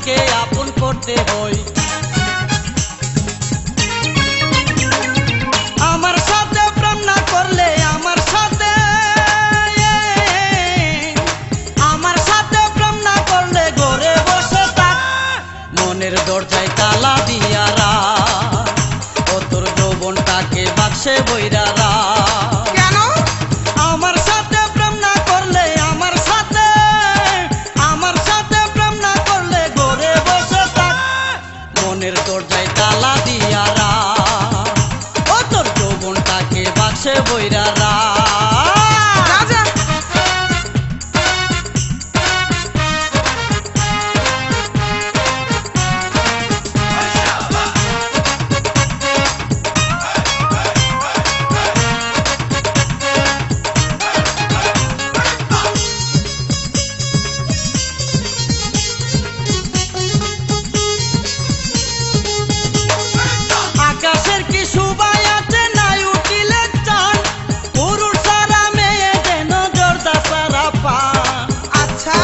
মনকে আপন করতে হয়। আমার সাথে প্রেম না করলে আমার সাথে প্রেম না করলে ঘরে বসে থাক, মনের দরজায় তালা দিয়া রাখ, ও তোর যৌবনটাকে বাক্সে বইরা রাখ। কেন? আমার সাথে প্রেম না করলে আমার সাথে প্রেম না করলে ঘরে বসে থাক, মনের দরজায় তালা দিয়া রাখ, ও তোর যৌবনটাকে বাক্সে বইরা রাখ। রাজা আকাশের কি শোভাই আছে নাই উঠিলে চান, পুরুষ সারা মেয়ে যেন জর্দা সারা পান। আচ্ছা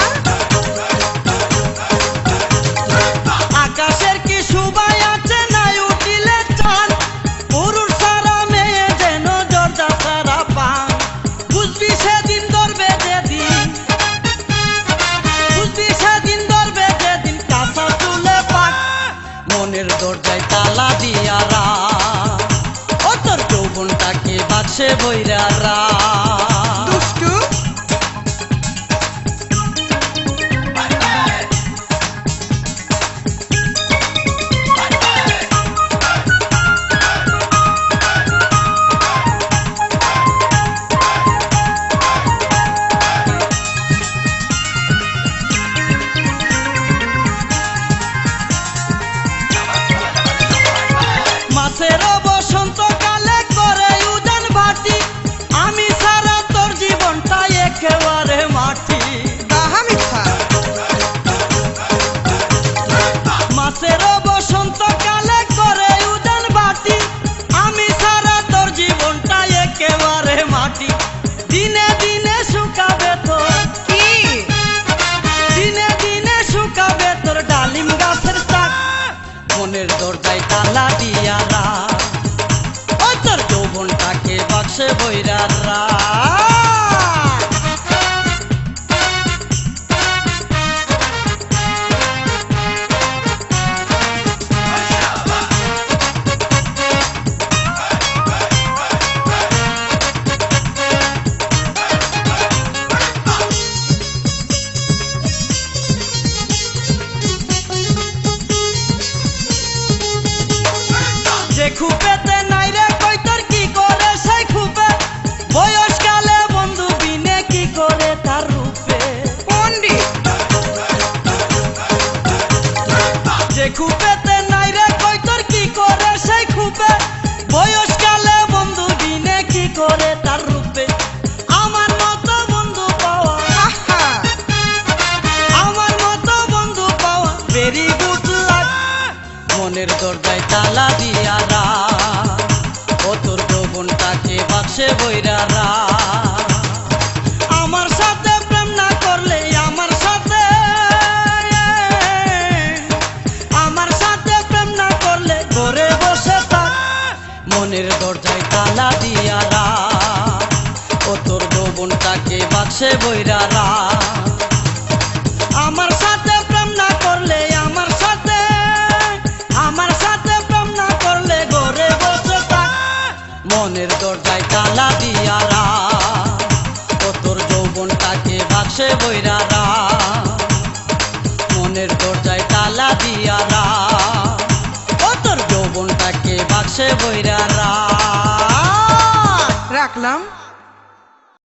আকাশের কি শোভাই আছে নাই উঠিলে চান, পুরুষ সারা মেয়ে যেন জর্দা সারা পান। বুঝবি সেদিন ধরবে যেদিন, কাঁচা চুলে পাক, মনের দরজায় তালা দিয়া রাখ, ও তোর যৌবনটাকে বাক্সে বইরা রাখ। দুষ্টু মাছের বসন্তকালে করে উজান ভাটি, আমি সারা তোর জীবনটা একেবারে মাটি। তাহা মিথ্যা। মাছের বসন্তকালে করে উজান ভাটি, আমি সারা তোর জীবনটা একেবারে মাটি। দিনে দিনে শুকাবে তোর, কি? দিনে দিনে শুকাবে তোর ডালিম গাছের চাক, মনের দরজায় তালা দিয়া রাখ, ও তোর যৌবনটাকে বাক্সে বইরা রাখ। যে খুপেতে নাই রে কই তোর কি করে সেই খুপে, বয়সকালে বন্ধু বিনে কি করে তার রূপে। পণ্ডিত যে খুপেতে নাই রে কই তোর কি করে সেই খুপে, বয়সকালে বন্ধু বিনে কি করে তার রূপে। আমার মতো বন্ধু পাওয়া, আহা আমার মতো বন্ধু পাওয়া ভেরি গুড লাক, মনের দরজায় তালা দিয়া রাখ, ও তোর যৌবনটাকে বাক্সে বইরা রাখ। আমার সাথে প্রেম না করলে আমার সাথে প্রেম না করলে ঘরে বসে থাক, মনের দরজায় তালা দিয়া রাখ, ও তোর যৌবনটাকে বাক্সে বইরা রাখ। আমার সাথে প্রেম না করলে আমার সাথে প্রেম না করলে ঘরে বসে থাক, মনের দরজায় তালা দিয়া রাখ, ও তোর যৌবনটাকে বাক্সে বইরা রাখ, মনের দরজায় তালা দিয়া রাখ, ও তোর যৌবনটাকে বাক্সে বইরা রাখ। রাখলাম।